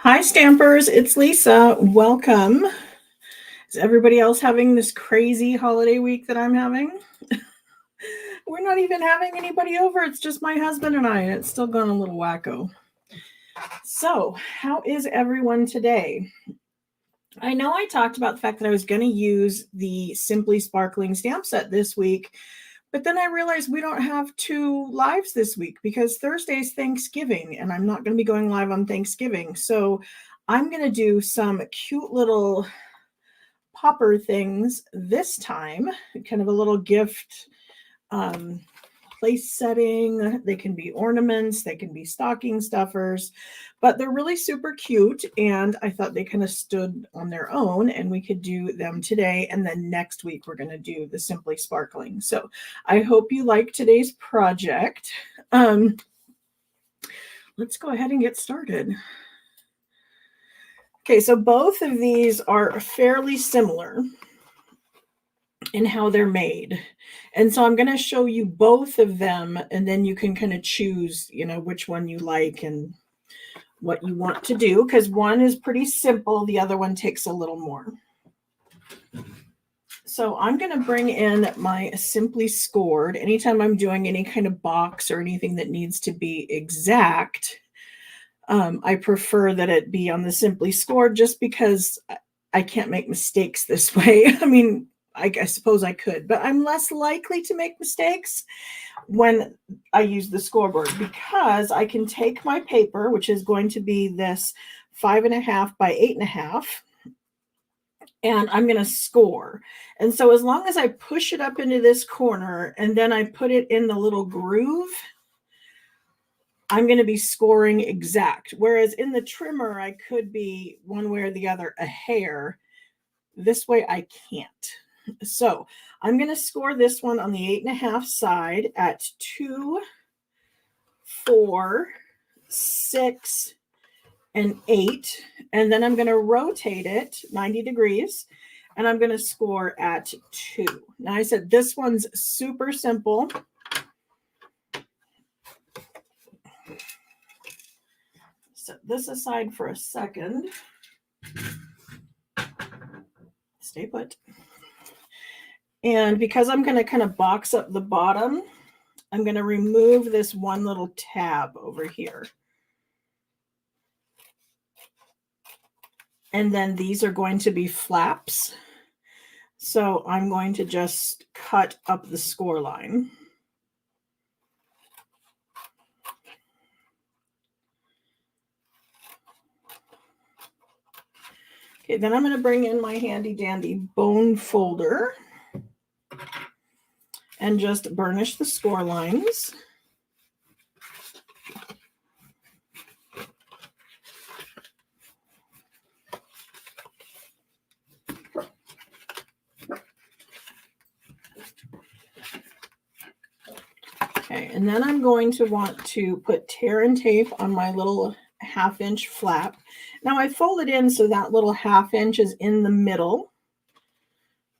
Hi, Stampers. It's Lisa. Welcome. Is everybody else having this crazy holiday week that I'm having? We're not even having anybody over. It's just my husband and I, and it's still gone a little wacko. So, how is everyone today? I know I talked about the fact that I was going to use the Simply Sparkling stamp set this week, but then I realized we don't have two lives this week because Thursday's Thanksgiving, and I'm not going to be going live on Thanksgiving. So I'm going to do some cute little popper things this time, kind of a little gift place setting. They can be ornaments, they can be stocking stuffers, but they're really super cute. And I thought they kind of stood on their own and we could do them today. And then next week, we're going to do the Simply Sparkling. So I hope you like today's project. Let's go ahead and get started. Okay, so both of these are fairly similar in how they're made. And so I'm going to show you both of them, and then you can kind of choose, which one you like and what you want to do, because one is pretty simple. The other one takes a little more. So I'm going to bring in my Simply Scored. Anytime I'm doing any kind of box or anything that needs to be exact, I prefer that it be on the Simply Scored just because I can't make mistakes this way. I mean, I suppose I could, but I'm less likely to make mistakes when I use the scoreboard because I can take my paper, which is going to be this 5.5 by 8.5, and I'm going to score. And so as long as I push it up into this corner and then I put it in the little groove, I'm going to be scoring exact. Whereas in the trimmer, I could be one way or the other a hair. This way I can't. So I'm going to score this one on the 8.5 side at 2, 4, 6, and 8. And then I'm going to rotate it 90 degrees and I'm going to score at 2. Now I said this one's super simple. Set this aside for a second. Stay put. And because I'm going to kind of box up the bottom, I'm going to remove this one little tab over here. And then these are going to be flaps. So I'm going to just cut up the score line. Okay, then I'm going to bring in my handy dandy bone folder and just burnish the score lines. Okay, and then I'm going to want to put tear and tape on my little 1/2 inch flap. Now I fold it in so that little 1/2 inch is in the middle.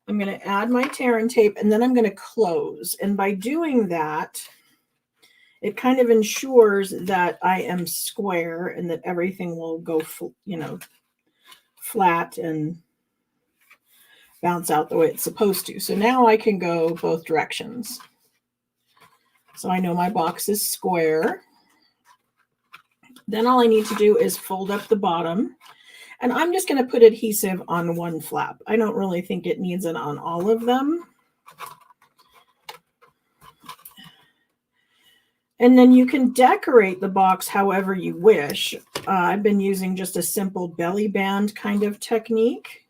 I'm going to add my tear and tape and then I'm going to close. And by doing that, it kind of ensures that I am square and that everything will go, flat and bounce out the way it's supposed to. So now I can go both directions. So I know my box is square. Then all I need to do is fold up the bottom. And I'm just going to put adhesive on one flap. I don't really think it needs it on all of them. And then you can decorate the box however you wish. I've been using just a simple belly band kind of technique.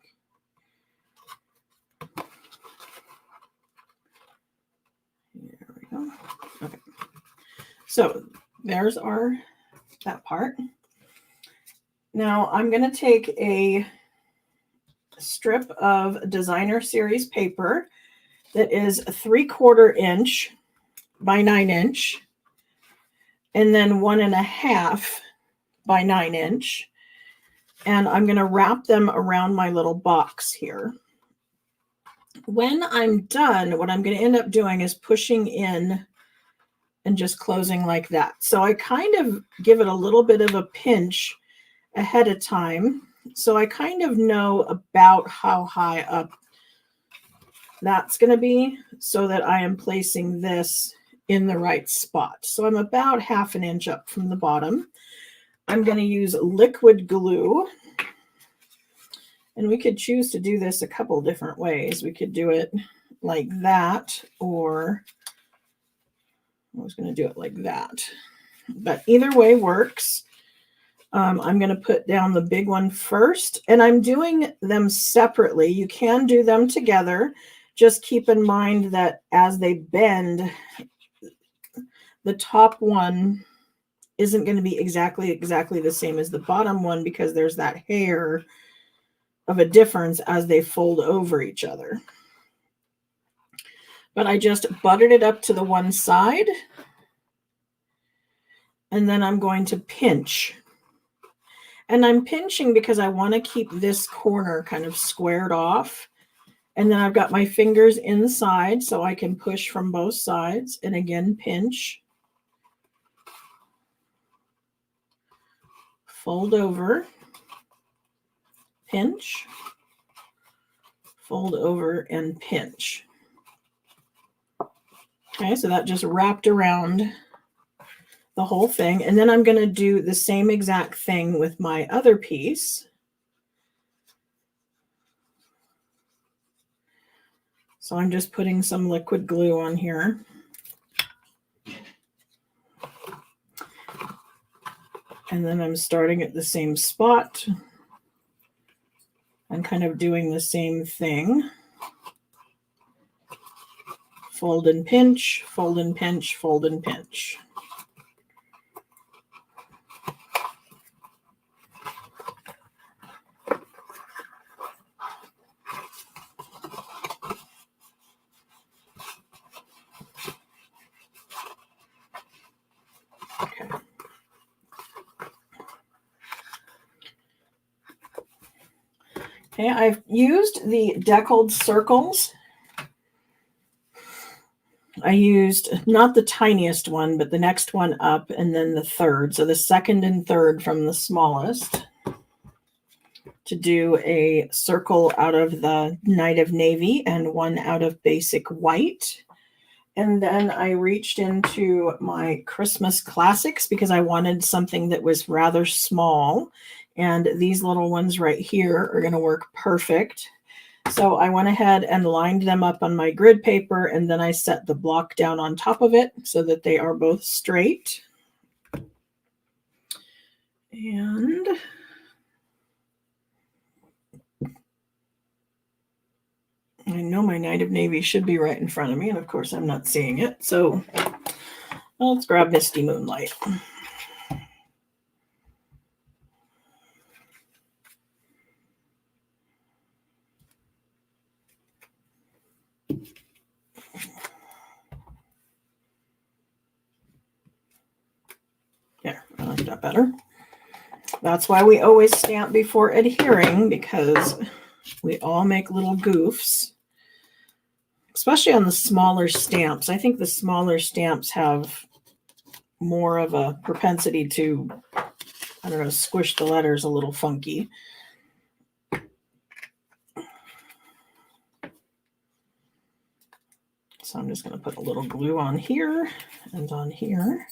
There we go. Okay. So there's that part. Now I'm going to take a strip of designer series paper that is 3/4 inch by 9 inch and then 1.5 by 9 inch. And I'm going to wrap them around my little box here. When I'm done, what I'm going to end up doing is pushing in and just closing like that. So I kind of give it a little bit of a pinch ahead of time. So I kind of know about how high up that's going to be so that I am placing this in the right spot. So I'm about 1/2 inch up from the bottom. I'm going to use liquid glue. And we could choose to do this a couple different ways. We could do it like that, or I was going to do it like that. But either way works. I'm going to put down the big one first, and I'm doing them separately. You can do them together. Just keep in mind that as they bend, the top one isn't going to be exactly the same as the bottom one because there's that hair of a difference as they fold over each other. But I just buttered it up to the one side, and then I'm going to pinch. And I'm pinching because I want to keep this corner kind of squared off. And then I've got my fingers inside so I can push from both sides. And again, pinch. Fold over. Pinch. Fold over and pinch. Okay, so that just wrapped around the whole thing. And then I'm going to do the same exact thing with my other piece. So I'm just putting some liquid glue on here. And then I'm starting at the same spot and kind of doing the same thing. Fold and pinch, fold and pinch, fold and pinch. Okay, I've used the deckled circles. I used not the tiniest one, but the next one up and then the third. So the second and third from the smallest to do a circle out of the Night of Navy and one out of basic white. And then I reached into my Christmas classics because I wanted something that was rather small. And these little ones right here are going to work perfect. So I went ahead and lined them up on my grid paper, and then I set the block down on top of it so that they are both straight. And I know my Night of Navy should be right in front of me, and of course I'm not seeing it. So let's grab Misty Moonlight. There, I like that better. That's why we always stamp before adhering, because we all make little goofs, especially on the smaller stamps. I think the smaller stamps have more of a propensity to, I don't know, squish the letters a little funky. So I'm just going to put a little glue on here and on here.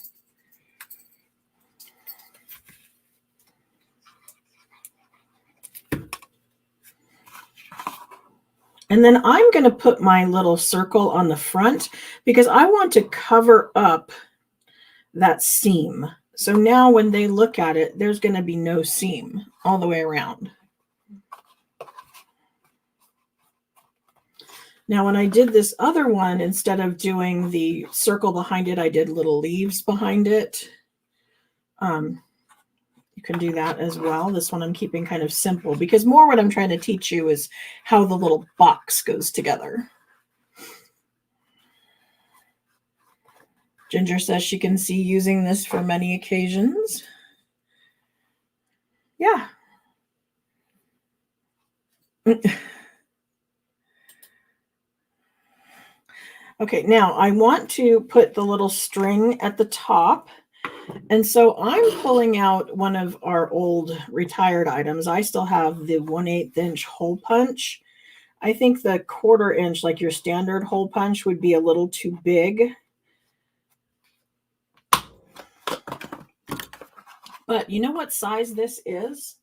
And then I'm going to put my little circle on the front because I want to cover up that seam. So now when they look at it, there's going to be no seam all the way around. Now, when I did this other one, instead of doing the circle behind it, I did little leaves behind it. You can do that as well. This one I'm keeping kind of simple because more what I'm trying to teach you is how the little box goes together. Ginger says she can see using this for many occasions. Yeah. Okay, now I want to put the little string at the top. And so I'm pulling out one of our old retired items. I still have the 1/8 inch hole punch. I think the 1/4 inch, like your standard hole punch, would be a little too big. But you know what size this is?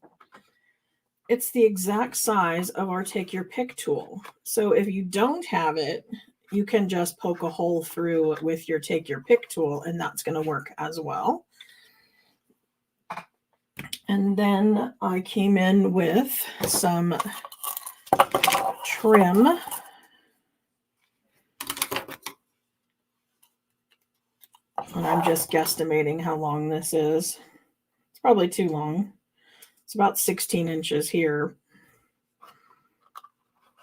It's the exact size of our take your pick tool. So if you don't have it, you can just poke a hole through with your take your pick tool, and that's going to work as well. And then I came in with some trim. And I'm just guesstimating how long this is. It's probably too long. It's about 16 inches here.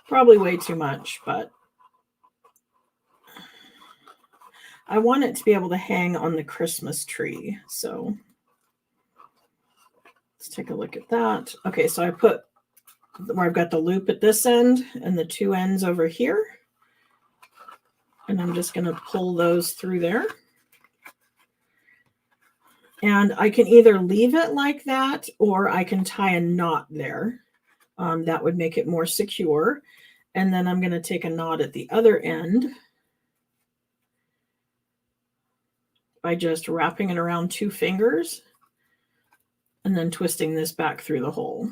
Probably way too much, but I want it to be able to hang on the Christmas tree. So let's take a look at that. Okay, so I put where I've got the loop at this end and the 2 ends over here. And I'm just going to pull those through there. And I can either leave it like that or I can tie a knot there. That would make it more secure. And then I'm going to take a knot at the other end by just wrapping it around 2 fingers and then twisting this back through the hole.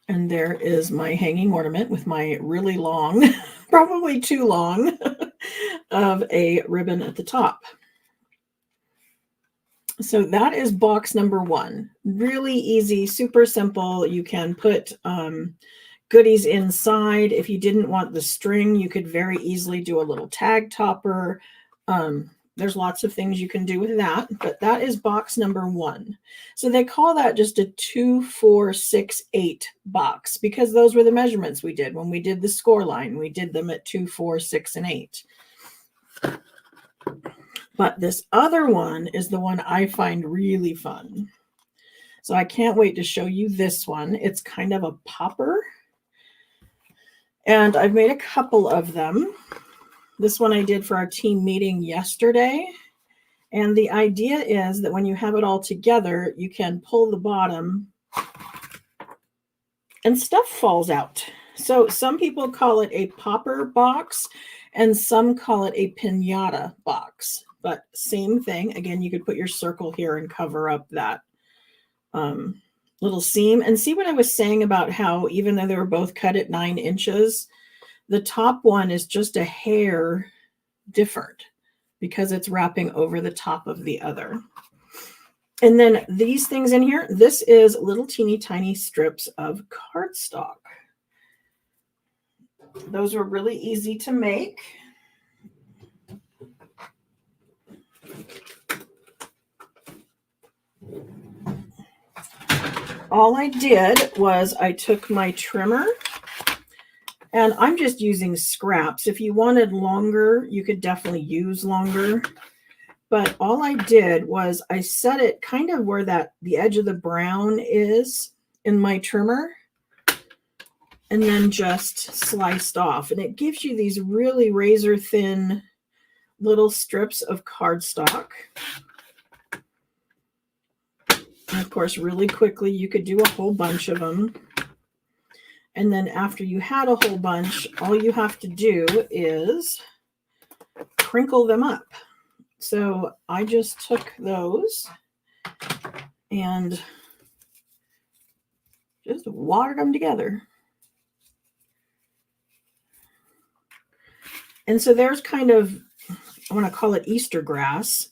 And there is my hanging ornament with my really long, probably too long, of a ribbon at the top. So that is box number 1. Really easy, super simple. You can put goodies inside. If you didn't want the string, you could very easily do a little tag topper. There's lots of things you can do with that, but that is box number 1. So they call that just a 2, 4, 6, 8 box because those were the measurements we did when we did the score line. We did them at 2, 4, 6, and 8. But this other one is the one I find really fun. So I can't wait to show you this one. It's kind of a popper. And I've made a couple of them. This one I did for our team meeting yesterday. And the idea is that when you have it all together, you can pull the bottom and stuff falls out. So some people call it a popper box and some call it a pinata box. But same thing. Again, you could put your circle here and cover up that little seam. And see what I was saying about how even though they were both cut at 9 inches, the top one is just a hair different because it's wrapping over the top of the other. And then these things in here, this is little teeny tiny strips of cardstock. Those are really easy to make. All I did was I took my trimmer and I'm just using scraps. If you wanted longer, you could definitely use longer. But all I did was I set it kind of where the edge of the brown is in my trimmer and then just sliced off. And it gives you these really razor thin little strips of cardstock. And of course, really quickly, you could do a whole bunch of them. And then after you had a whole bunch, all you have to do is crinkle them up. So I just took those and just watered them together. And so there's kind of, I want to call it Easter grass,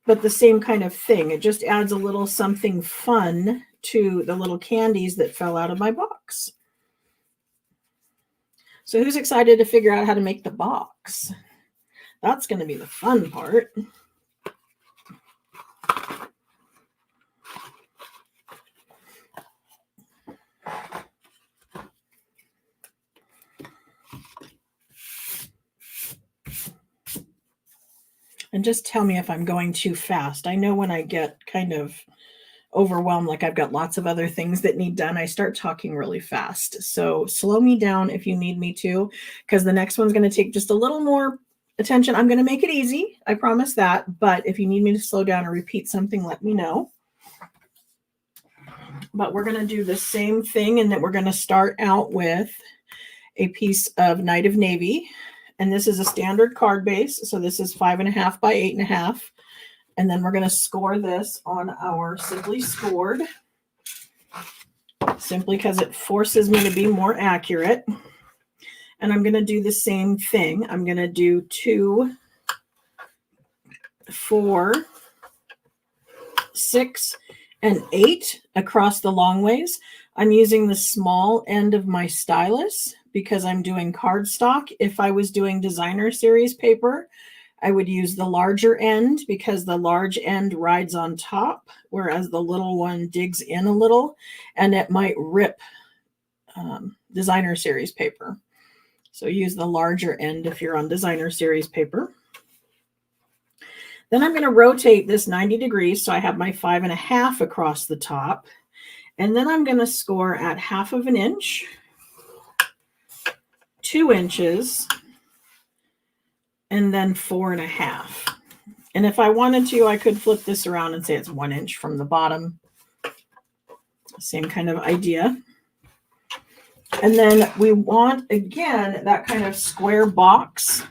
but the same kind of thing. It just adds a little something fun to the little candies that fell out of my box. So who's excited to figure out how to make the box? That's going to be the fun part. And just tell me if I'm going too fast. I know when I get kind of overwhelmed, like I've got lots of other things that need done, I start talking really fast. So slow me down if you need me to, because the next one's going to take just a little more attention. I'm going to make it easy, I promise that. But if you need me to slow down or repeat something, let me know. But we're going to do the same thing, and then we're going to start out with a piece of Night of Navy. And this is a standard card base. So this is 5.5 by 8.5. And then we're going to score this on our Simply Scored, simply because it forces me to be more accurate. And I'm going to do the same thing. I'm going to do 2, 4, 6, and 8 across the long ways. I'm using the small end of my stylus because I'm doing cardstock. If I was doing designer series paper, I would use the larger end because the large end rides on top, whereas the little one digs in a little, and it might rip designer series paper. So use the larger end if you're on designer series paper. Then I'm going to rotate this 90 degrees so I have my 5.5 across the top. And then I'm going to score at 1/2 inch, 2 inches, and then 4.5. And if I wanted to, I could flip this around and say it's 1 inch from the bottom. Same kind of idea. And then we want, again, that kind of square box.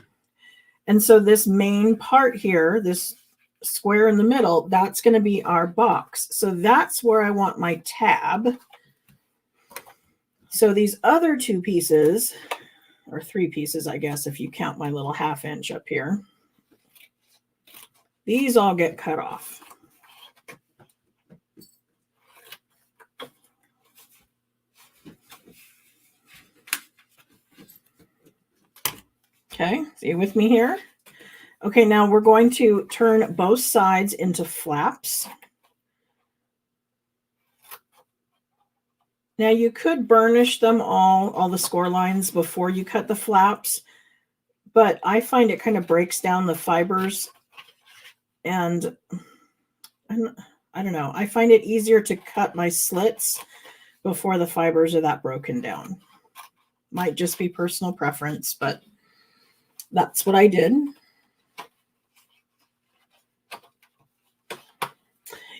And so this main part here, this square in the middle, that's going to be our box. So that's where I want my tab. So these other 2 pieces, or 3 pieces, I guess, if you count my little 1/2 inch up here, these all get cut off. Okay, so you with me here? Okay, now we're going to turn both sides into flaps. Now you could burnish them all the score lines before you cut the flaps, but I find it kind of breaks down the fibers, and I don't know. I find it easier to cut my slits before the fibers are that broken down. Might just be personal preference, but that's what I did.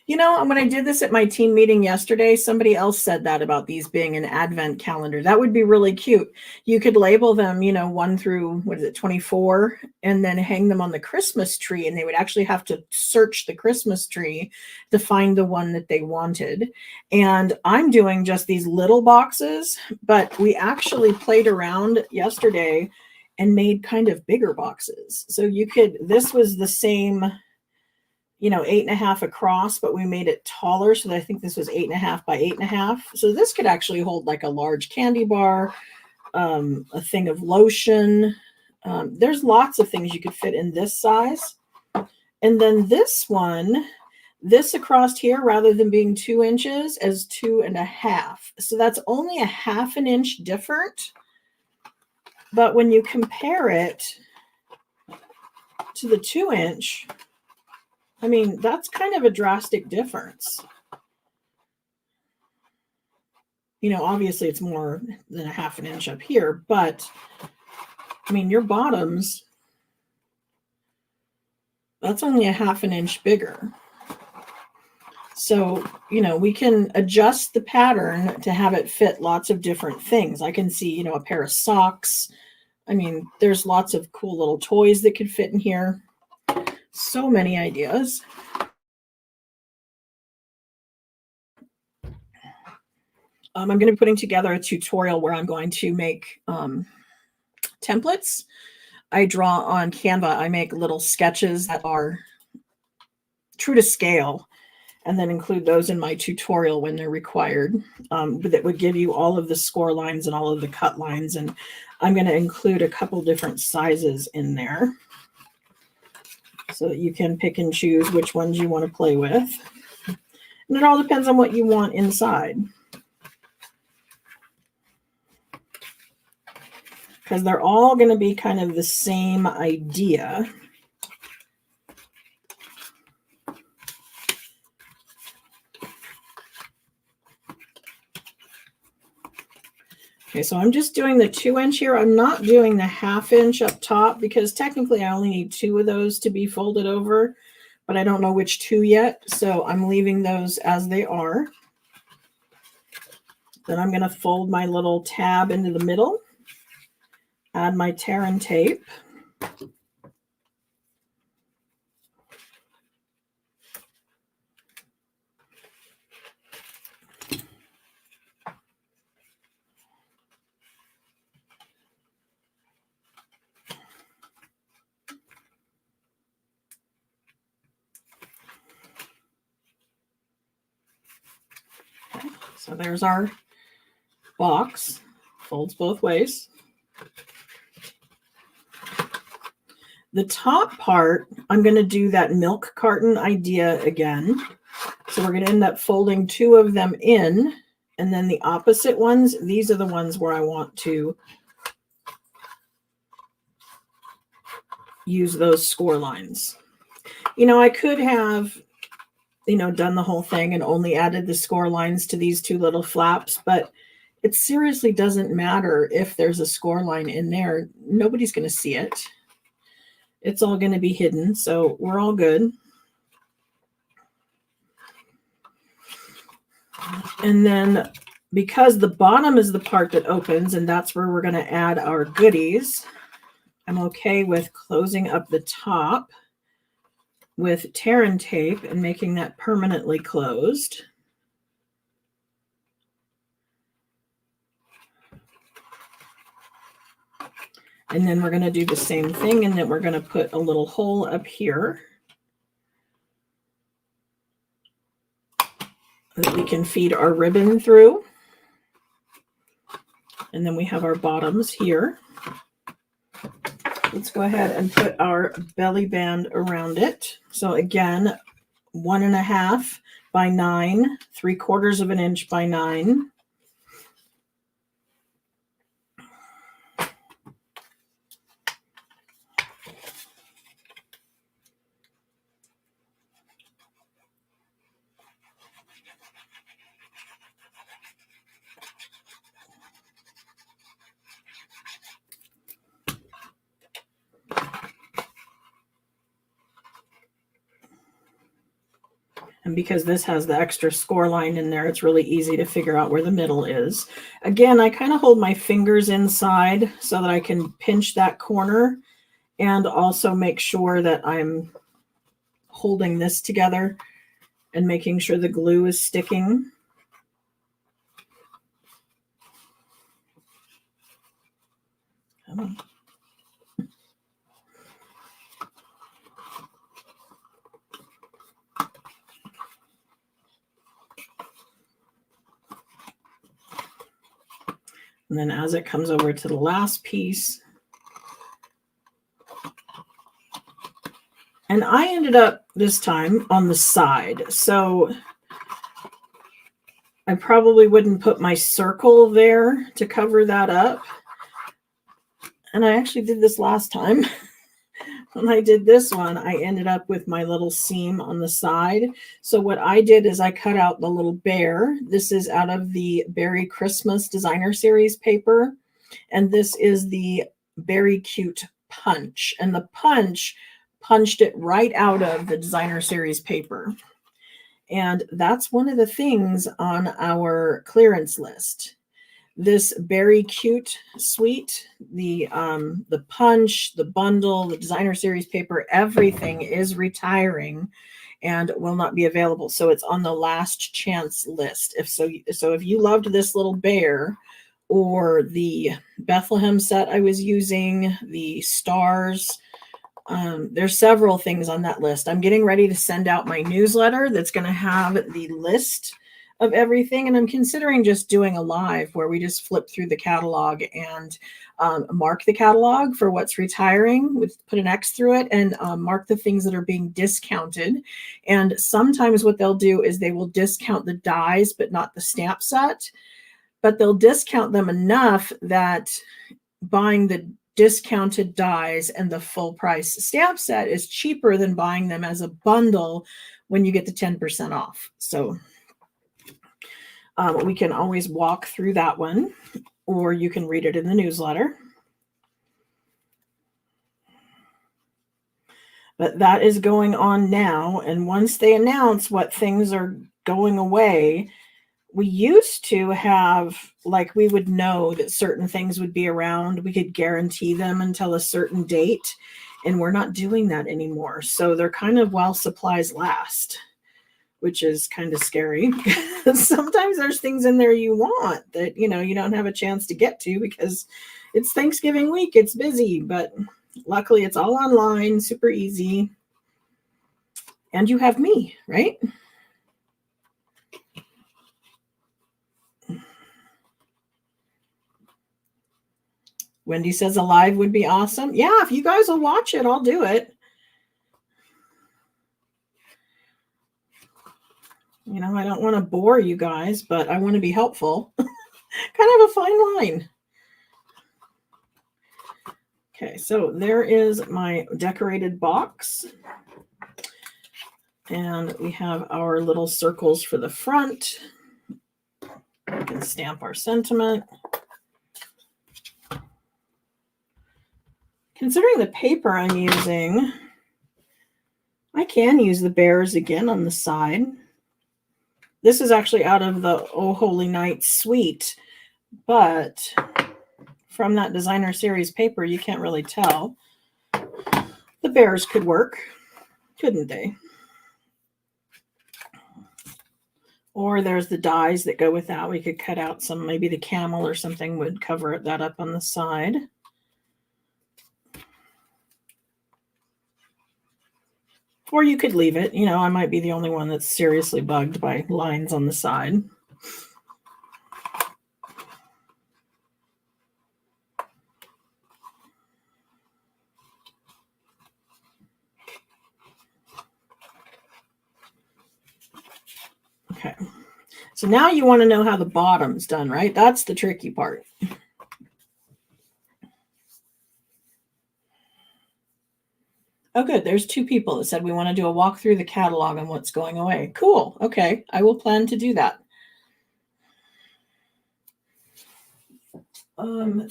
You know, when I did this at my team meeting yesterday, somebody else said that about these being an advent calendar. That would be really cute. You could label them, 1 through, 24, and then hang them on the Christmas tree, and they would actually have to search the Christmas tree to find the one that they wanted. And I'm doing just these little boxes, but we actually played around yesterday and made kind of bigger boxes. So this was the same 8.5 across, but we made it taller. So I think this was 8.5 by 8.5. So this could actually hold like a large candy bar, a thing of lotion. There's lots of things you could fit in this size. And then this across here, rather than being 2 inches, is 2.5. So that's only a 1/2 inch different. But when you compare it to the 2 inch, I mean, that's kind of a drastic difference. Obviously it's more than a 1/2 inch up here, but I mean, your bottoms, that's only a 1/2 inch bigger. So, we can adjust the pattern to have it fit lots of different things. I can see, a pair of socks. I mean, there's lots of cool little toys that could fit in here. So many ideas. I'm going to be putting together a tutorial where I'm going to make templates. I draw on Canva. I make little sketches that are true to scale, and then include those in my tutorial when they're required. That would give you all of the score lines and all of the cut lines. And I'm going to include a couple different sizes in there so that you can pick and choose which ones you want to play with. And it all depends on what you want inside, because they're all going to be kind of the same idea. Okay, so I'm just doing the 2-inch here. I'm not doing the 1/2 inch up top because technically I only need 2 of those to be folded over, but I don't know which 2 yet. So I'm leaving those as they are. Then I'm going to fold my little tab into the middle, add my tear and tape. Okay, so there's our box, folds both ways. The top part, I'm going to do that milk carton idea again. So we're going to end up folding 2 of them in, and then the opposite ones, these are the ones where I want to use those score lines. You know, I could have, done the whole thing and only added the score lines to these 2 little flaps, but it seriously doesn't matter if there's a score line in there. Nobody's going to see it. It's all going to be hidden, so we're all good. And then because the bottom is the part that opens and that's where we're going to add our goodies, I'm okay with closing up the top with tear and tape and making that permanently closed. And then we're going to do the same thing, and then we're going to put a little hole up here that we can feed our ribbon through. And then we have our bottoms here. Let's go ahead and put our belly band around it. So again, 1.5 by 9, 3/4 of an inch by 9. And because this has the extra score line in there, it's really easy to figure out where the middle is. Again, I kind of hold my fingers inside so that I can pinch that corner and also make sure that I'm holding this together and making sure the glue is sticking. Come on. And then as it comes over to the last piece, and I ended up this time on the side. So I probably wouldn't put my circle there to cover that up. And I actually did this last time. When I did this one, I ended up with my little seam on the side. So what I did is I cut out the little bear. This is out of the Berry Christmas Designer Series paper. And this is the Berry Cute Punch. And the punch punched it right out of the Designer Series paper. And that's one of the things on our clearance list. This Berry Cute suite, the punch, the bundle, the Designer Series paper, everything is retiring and will not be available. So it's on the last chance list. So if you loved this little bear or the Bethlehem set I was using, the stars, there's several things on that list. I'm getting ready to send out my newsletter that's going to have the list of everything, and I'm considering just doing a live where we just flip through the catalog and mark the catalog for what's retiring, put an X through it, and mark the things that are being discounted. And sometimes what they'll do is they will discount the dies but not the stamp set, but they'll discount them enough that buying the discounted dies and the full price stamp set is cheaper than buying them as a bundle when you get the 10% off. So we can always walk through that one. or you can read it in the newsletter. But that is going on now. And once they announce what things are going away, we used to have, like, we would know that certain things would be around. We could guarantee them until a certain date. And we're not doing that anymore. So they're kind of while supplies last, which is kind of scary. Sometimes there's things in there you want that, you don't have a chance to get to because it's Thanksgiving week. It's busy, but luckily it's all online, super easy. And you have me, right? Wendy says a live would be awesome. Yeah, if you guys will watch it, I'll do it. I don't want to bore you guys, but I want to be helpful. Kind of a fine line. Okay, so there is my decorated box. And we have our little circles for the front. We can stamp our sentiment. Considering the paper I'm using, I can use the bears again on the side. This is actually out of the Oh Holy Night suite, but from that designer series paper, you can't really tell. The bears could work, couldn't they? Or there's the dies that go with that. We could cut out some, maybe the camel or something would cover that up on the side. Or you could leave it. I might be the only one that's seriously bugged by lines on the side. Okay. So now you want to know how the bottom's done, right? That's the tricky part. Oh, good. There's 2 people that said we want to do a walk through the catalog on what's going away. Cool. Okay. I will plan to do that.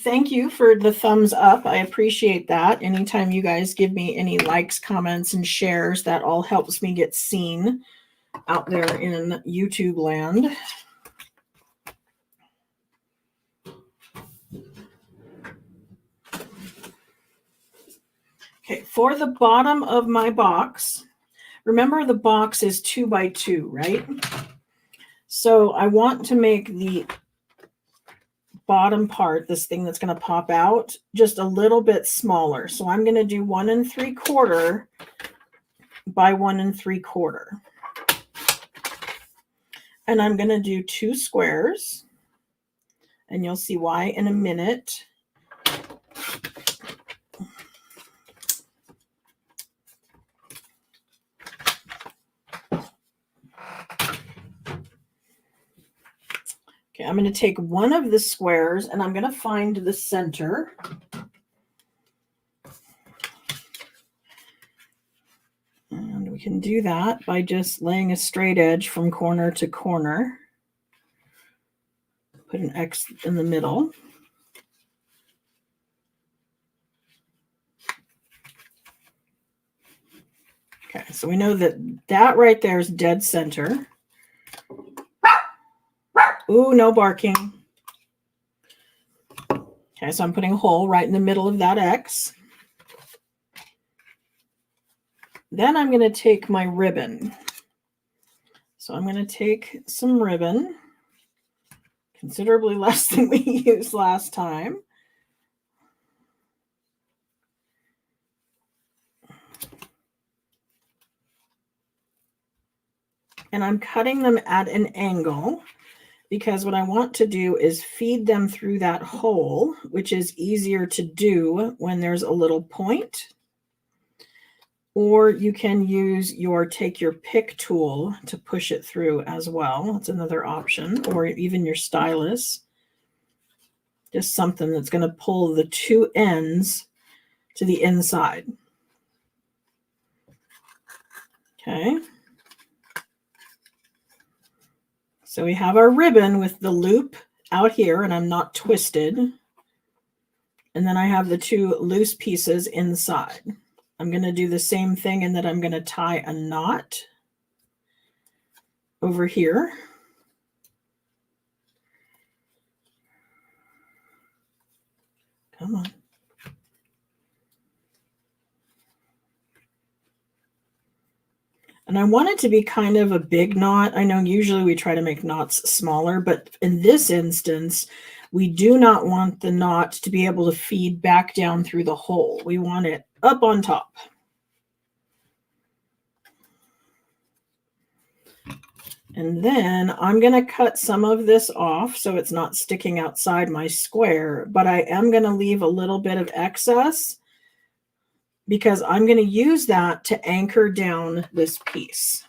Thank you for the thumbs up. I appreciate that. Anytime you guys give me any likes, comments, and shares, that all helps me get seen out there in YouTube land. Okay, for the bottom of my box, remember the box is 2 by 2, right? So I want to make the bottom part, this thing that's going to pop out, just a little bit smaller. So I'm going to do 1 3/4 by 1 3/4. And I'm going to do 2 squares. And you'll see why in a minute. Okay, I'm going to take one of the squares and I'm going to find the center. And we can do that by just laying a straight edge from corner to corner. Put an X in the middle. Okay, so we know that that right there is dead center. Ooh, no barking. Okay, so I'm putting a hole right in the middle of that X. Then I'm going to take my ribbon. So I'm going to take some ribbon, considerably less than we used last time. And I'm cutting them at an angle because what I want to do is feed them through that hole, which is easier to do when there's a little point. Or you can use take your pick tool to push it through as well. That's another option. Or even your stylus. Just something that's going to pull the 2 ends to the inside. Okay. So we have our ribbon with the loop out here and I'm not twisted. And then I have the two loose pieces inside. I'm going to do the same thing in that I'm going to tie a knot over here. Come on. And I want it to be kind of a big knot. I know usually we try to make knots smaller, but in this instance, we do not want the knot to be able to feed back down through the hole. We want it up on top. And then I'm going to cut some of this off so it's not sticking outside my square, but I am going to leave a little bit of excess because I'm going to use that to anchor down this piece.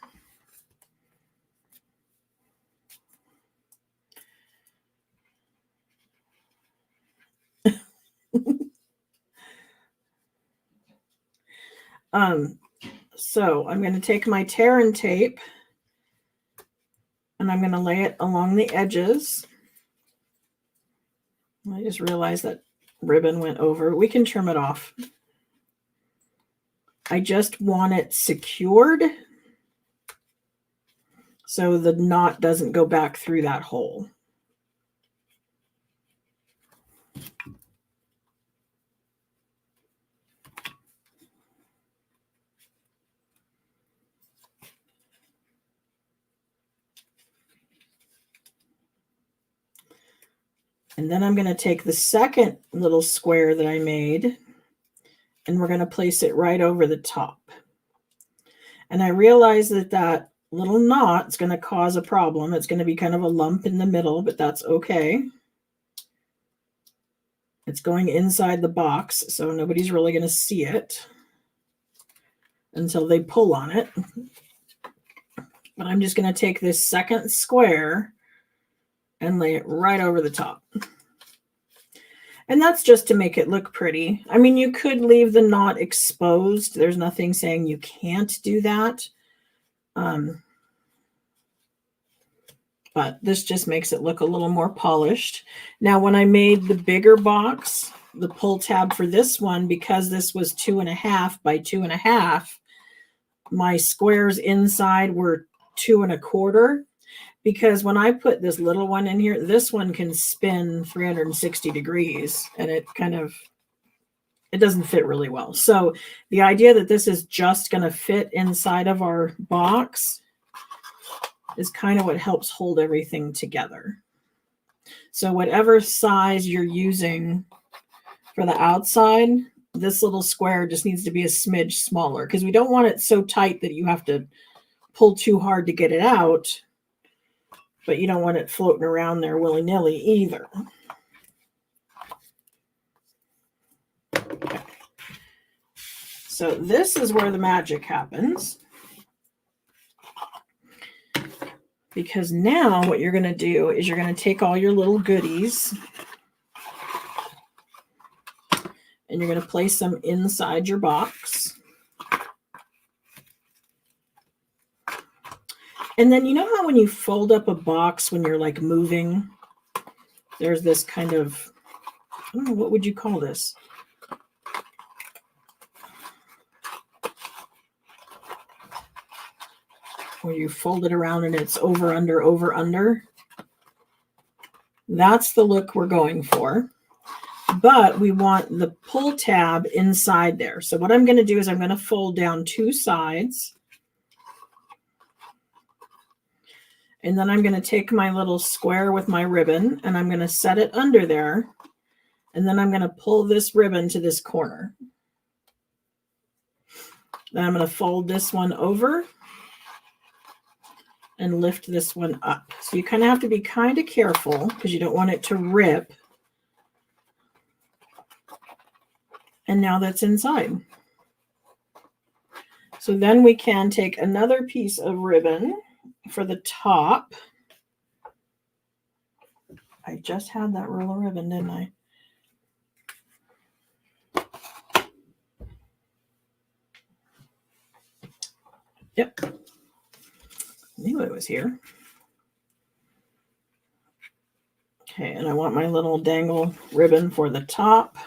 So I'm going to take my tear and tape and I'm going to lay it along the edges. I just realized that ribbon went over. We can trim it off. I just want it secured so the knot doesn't go back through that hole. And then I'm going to take the second little square that I made and we're going to place it right over the top. And I realize that that little knot is going to cause a problem. It's going to be kind of a lump in the middle, but that's okay. It's going inside the box, so nobody's really going to see it until they pull on it. But I'm just going to take this second square and lay it right over the top. And that's just to make it look pretty. I mean, you could leave the knot exposed. There's nothing saying you can't do that. But this just makes it look a little more polished. Now, when I made the bigger box, the pull tab for this one, because this was 2.5 by 2.5, my squares inside were 2 1/4. Because when I put this little one in here, this one can spin 360 degrees and it doesn't fit really well. So the idea that this is just going to fit inside of our box is kind of what helps hold everything together. So whatever size you're using for the outside, this little square just needs to be a smidge smaller because we don't want it so tight that you have to pull too hard to get it out. But you don't want it floating around there willy-nilly either. Okay. So this is where the magic happens. Because now what you're going to do is you're going to take all your little goodies and you're going to place them inside your box. And then you know how when you fold up a box when you're like moving, there's this kind of, I don't know, what would you call this? Where you fold it around and it's over, under, over, under. That's the look we're going for. But we want the pull tab inside there. So what I'm going to do is I'm going to fold down 2 sides. And then I'm going to take my little square with my ribbon and I'm going to set it under there. And then I'm going to pull this ribbon to this corner. Then I'm going to fold this one over and lift this one up. So you kind of have to be kind of careful because you don't want it to rip. And now that's inside. So then we can take another piece of ribbon for the top. I just had that roll of ribbon, didn't I? Yep. I knew it was here. Okay, and I want my little dangle ribbon for the top.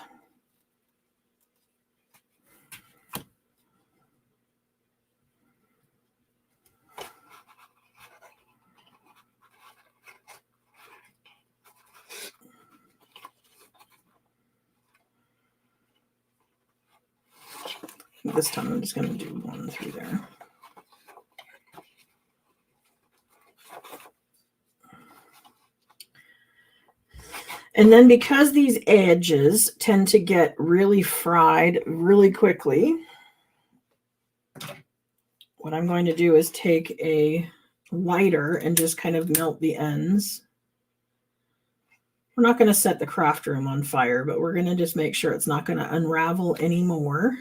This time I'm just going to do one through there. And then because these edges tend to get really fried really quickly, what I'm going to do is take a lighter and just kind of melt the ends. We're not going to set the craft room on fire, but we're going to just make sure it's not going to unravel anymore.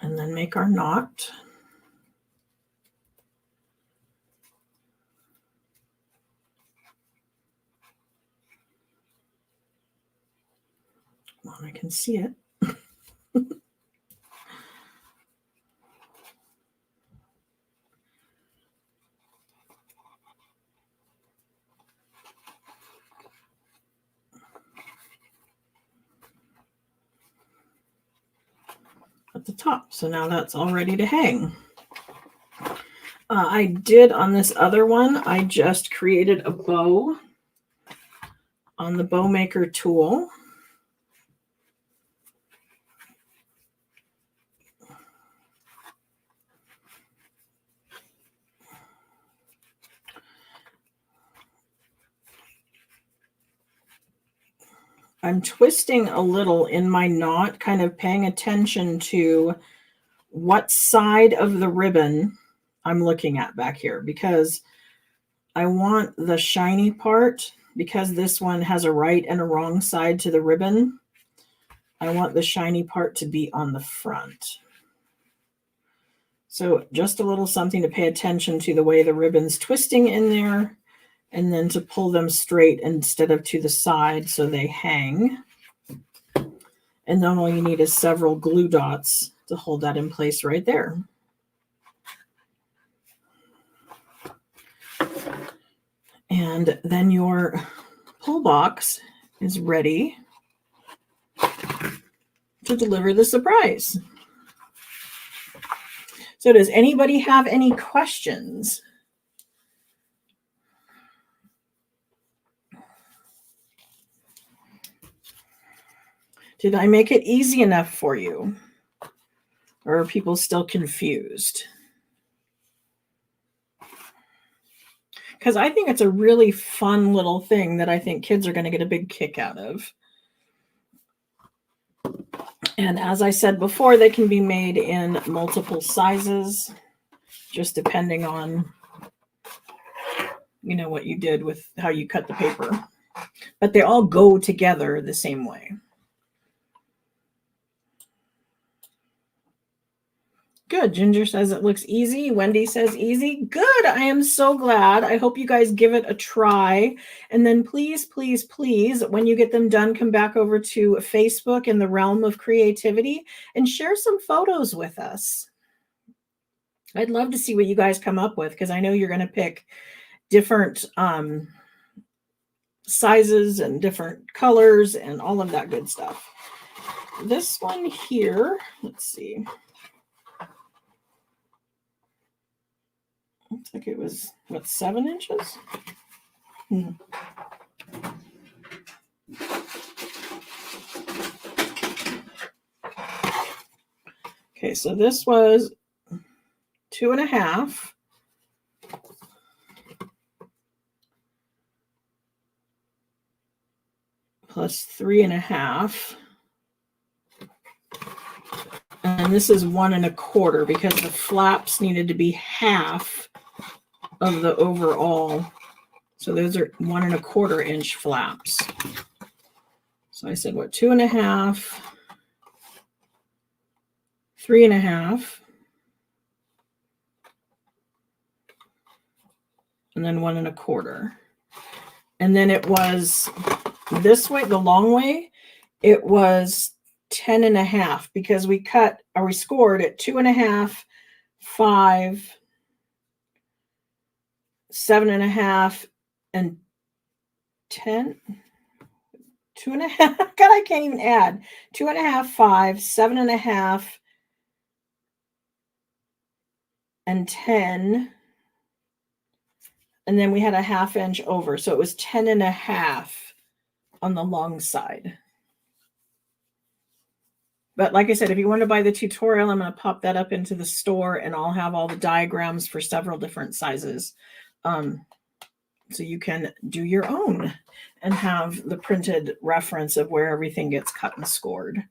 And then make our knot. Come on, I can see it. At the top. So now that's all ready to hang. I did on this other one, I just created a bow on the bow maker tool. I'm twisting a little in my knot, kind of paying attention to what side of the ribbon I'm looking at back here, because I want the shiny part, because this one has a right and a wrong side to the ribbon. I want the shiny part to be on the front. So just a little something to pay attention to the way the ribbon's twisting in there, and then to pull them straight instead of to the side so they hang. And then all you need is several glue dots to hold that in place right there. And then your pull box is ready to deliver the surprise. So does anybody have any questions? Did I make it easy enough for you? Or are people still confused? Because I think it's a really fun little thing that I think kids are going to get a big kick out of. And as I said before, they can be made in multiple sizes, just depending on, you know, what you did with how you cut the paper. But they all go together the same way. Good. Ginger says it looks easy. Wendy says easy. Good. I am so glad. I hope you guys give it a try. And then please, please, please, when you get them done, come back over to Facebook in the Realm of Creativity and share some photos with us. I'd love to see what you guys come up with, because I know you're going to pick different sizes and different colors and all of that good stuff. This one here, let's see. Looks like it was, what, 7 inches? Okay, so this was 2.5. Plus 3.5. And this is 1.25, because the flaps needed to be half of the overall. So those are 1.25 inch flaps. So I said, what, 2.5, 3.5, and then 1.25. And then it was this way, the long way, it was 10.5, because we cut, or we scored at 2.5, 5, 7.5, and 10. 2.5. God, I can't even add. 2.5, 5, 7.5, and 10. And then we had a 1/2 inch over. So it was 10.5 on the long side. But like I said, if you want to buy the tutorial, I'm going to pop that up into the store, and I'll have all the diagrams for several different sizes. So you can do your own and have the printed reference of where everything gets cut and scored.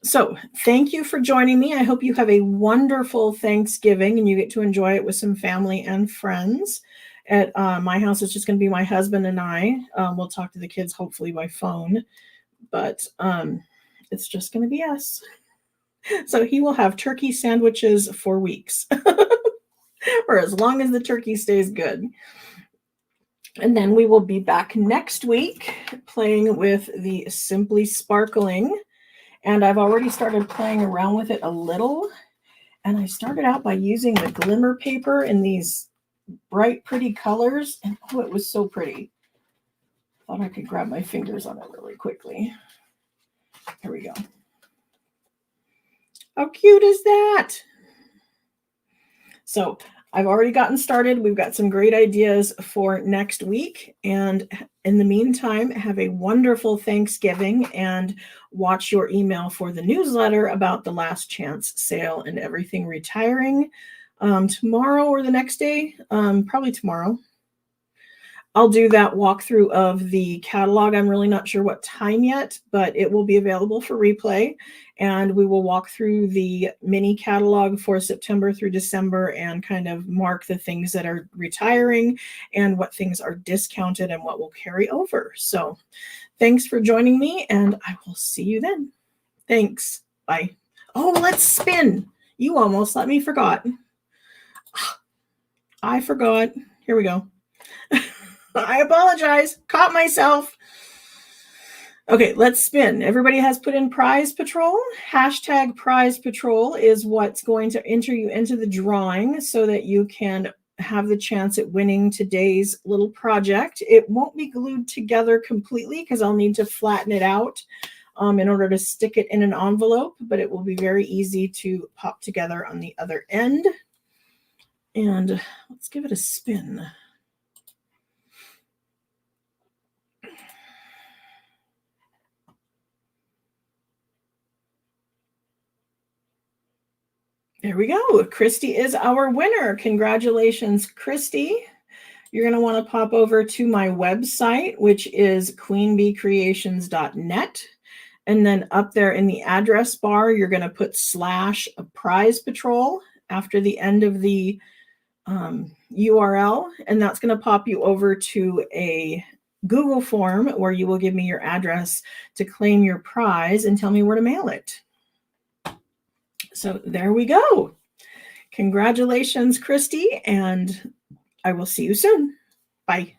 So thank you for joining me. I hope you have a wonderful Thanksgiving and you get to enjoy it with some family and friends. At my house, it's just going to be my husband and I. We'll talk to the kids hopefully by phone, but it's just going to be us. So he will have turkey sandwiches for weeks or as long as the turkey stays good. And then we will be back next week playing with the Simply Sparkling. And I've already started playing around with it a little. And I started out by using the glimmer paper in these bright, pretty colors. And oh, it was so pretty. Thought I could grab my fingers on it really quickly. Here we go. How cute is that? So I've already gotten started. We've got some great ideas for next week. And in the meantime, have a wonderful Thanksgiving and watch your email for the newsletter about the last chance sale and everything retiring tomorrow or the next day, probably tomorrow. I'll do that walkthrough of the catalog. I'm really not sure what time yet, but it will be available for replay. And we will walk through the mini catalog for September through December and kind of mark the things that are retiring and what things are discounted and what will carry over. So thanks for joining me, and I will see you then. Thanks. Bye. Oh, let's spin. You almost let me forgot. I forgot. Here we go. I apologize. Caught myself. Okay, let's spin. Everybody has put in Prize Patrol. Hashtag Prize Patrol is what's going to enter you into the drawing so that you can have the chance at winning today's little project. It won't be glued together completely because I'll need to flatten it out in order to stick it in an envelope, but it will be very easy to pop together on the other end. And let's give it a spin. There we go. Christy is our winner. Congratulations, Christy. You're going to want to pop over to my website, which is queenbeecreations.net. And then up there in the address bar, you're going to put /Prize Patrol after the end of the URL. And that's going to pop you over to a Google form where you will give me your address to claim your prize and tell me where to mail it. So there we go. Congratulations, Christy, and I will see you soon. Bye.